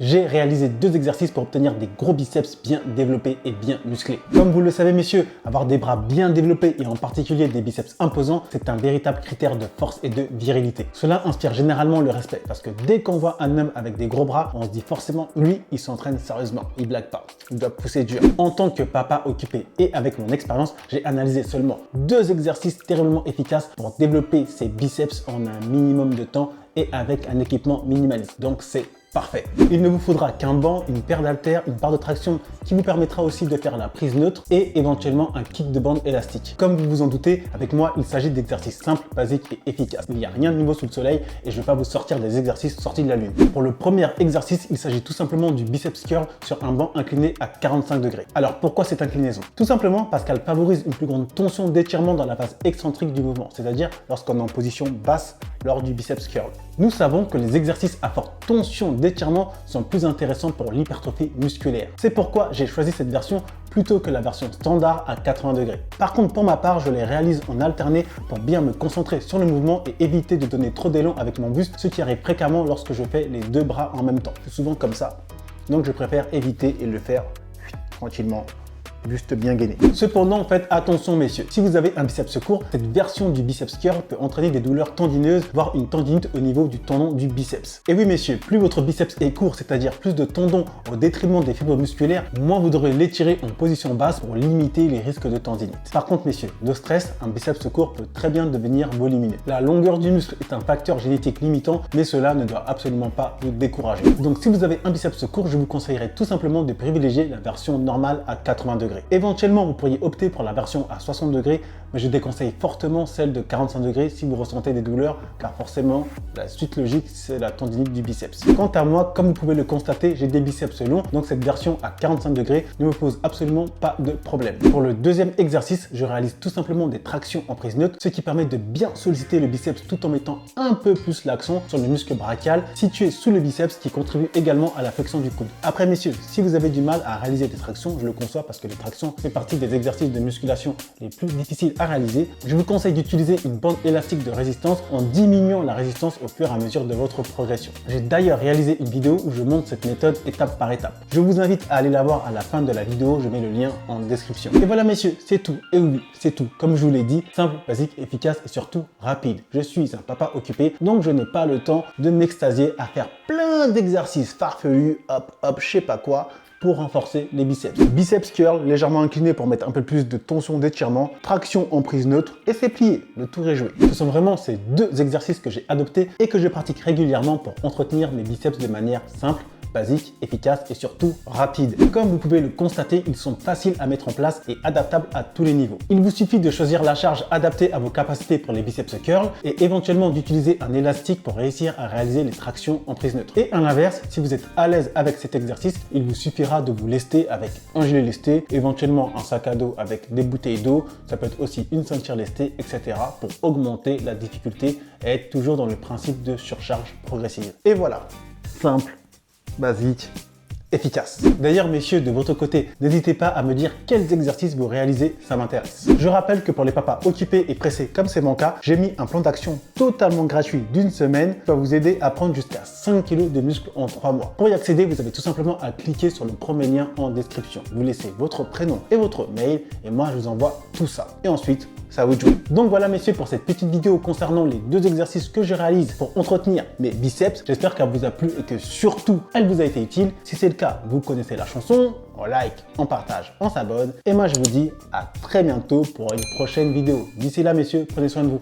J'ai réalisé 2 exercices pour obtenir des gros biceps bien développés et bien musclés. Comme vous le savez messieurs, avoir des bras bien développés et en particulier des biceps imposants, c'est un véritable critère de force et de virilité. Cela inspire généralement le respect parce que dès qu'on voit un homme avec des gros bras, on se dit forcément lui, il s'entraîne sérieusement, il blague pas, il doit pousser dur. En tant que papa occupé et avec mon expérience, j'ai analysé seulement 2 exercices terriblement efficaces pour développer ses biceps en un minimum de temps et avec un équipement minimaliste. Donc c'est parfait. Il ne vous faudra qu'un banc, une paire d'haltères, une barre de traction qui vous permettra aussi de faire la prise neutre et éventuellement un kit de bande élastique. Comme vous vous en doutez, avec moi, il s'agit d'exercices simples, basiques et efficaces. Il n'y a rien de nouveau sous le soleil et je ne vais pas vous sortir des exercices sortis de la lune. Pour le premier exercice, il s'agit tout simplement du biceps curl sur un banc incliné à 45 degrés. Alors pourquoi cette inclinaison? Tout simplement parce qu'elle favorise une plus grande tension d'étirement dans la phase excentrique du mouvement, c'est-à-dire lorsqu'on est en position basse lors du biceps curl. Nous savons que les exercices à forte tension d'étirement sont plus intéressants pour l'hypertrophie musculaire. C'est pourquoi j'ai choisi cette version plutôt que la version standard à 80 degrés. Par contre, pour ma part, je les réalise en alterné pour bien me concentrer sur le mouvement et éviter de donner trop d'élan avec mon buste, ce qui arrive fréquemment lorsque je fais les 2 bras en même temps. C'est souvent comme ça. Donc je préfère éviter et le faire tranquillement. Buste bien gainé. Cependant, faites attention messieurs, si vous avez un biceps court, cette version du biceps curl peut entraîner des douleurs tendineuses, voire une tendinite au niveau du tendon du biceps. Et oui messieurs, plus votre biceps est court, c'est-à-dire plus de tendons au détriment des fibres musculaires, moins vous devrez l'étirer en position basse pour limiter les risques de tendinite. Par contre messieurs, de stress, un biceps court peut très bien devenir volumineux. La longueur du muscle est un facteur génétique limitant, mais cela ne doit absolument pas vous décourager. Donc si vous avez un biceps court, je vous conseillerais tout simplement de privilégier la version normale à 80 degrés. Éventuellement, vous pourriez opter pour la version à 60 degrés, mais je déconseille fortement celle de 45 degrés si vous ressentez des douleurs, car forcément, la suite logique, c'est la tendinite du biceps. Quant à moi, comme vous pouvez le constater, j'ai des biceps longs, donc cette version à 45 degrés ne me pose absolument pas de problème. Pour le deuxième exercice, je réalise tout simplement des tractions en prise neutre, ce qui permet de bien solliciter le biceps tout en mettant un peu plus l'accent sur le muscle brachial situé sous le biceps qui contribue également à la flexion du coude. Après messieurs, si vous avez du mal à réaliser des tractions, je le conçois parce que les tractions fait partie des exercices de musculation les plus difficiles à réaliser, je vous conseille d'utiliser une bande élastique de résistance en diminuant la résistance au fur et à mesure de votre progression. J'ai d'ailleurs réalisé une vidéo où je montre cette méthode étape par étape. Je vous invite à aller la voir à la fin de la vidéo, je mets le lien en description. Et voilà messieurs, c'est tout. Et oui, c'est tout. Comme je vous l'ai dit, simple, basique, efficace et surtout rapide. Je suis un papa occupé, donc je n'ai pas le temps de m'extasier à faire plein d'exercices farfelus, hop, hop, je sais pas quoi, pour renforcer les biceps. Biceps curl légèrement incliné pour mettre un peu plus de tension d'étirement, traction en prise neutre et c'est plié, le tour est joué. Ce sont vraiment ces 2 exercices que j'ai adoptés et que je pratique régulièrement pour entretenir mes biceps de manière simple, basique, efficace et surtout rapide. Comme vous pouvez le constater, ils sont faciles à mettre en place et adaptables à tous les niveaux. Il vous suffit de choisir la charge adaptée à vos capacités pour les biceps curl et éventuellement d'utiliser un élastique pour réussir à réaliser les tractions en prise neutre. Et à l'inverse, si vous êtes à l'aise avec cet exercice, il vous suffira de vous lester avec un gilet lesté, éventuellement un sac à dos avec des bouteilles d'eau, ça peut être aussi une ceinture lestée, etc. pour augmenter la difficulté et être toujours dans le principe de surcharge progressive. Et voilà, simple, basique, efficace. D'ailleurs messieurs, de votre côté, n'hésitez pas à me dire quels exercices vous réalisez, ça m'intéresse. Je rappelle que pour les papas occupés et pressés comme c'est mon cas, j'ai mis un plan d'action totalement gratuit d'1 semaine qui va vous aider à prendre jusqu'à 5 kg de muscles en 3 mois. Pour y accéder, vous avez tout simplement à cliquer sur le premier lien en description. Vous laissez votre prénom et votre mail et moi je vous envoie tout ça. Et ensuite, ça vous joue. Donc voilà messieurs pour cette petite vidéo concernant les 2 exercices que je réalise pour entretenir mes biceps. J'espère qu'elle vous a plu et que surtout elle vous a été utile. Si c'est le cas, vous connaissez la chanson, on like, on partage, on s'abonne. Et moi je vous dis à très bientôt pour une prochaine vidéo. D'ici là messieurs, prenez soin de vous.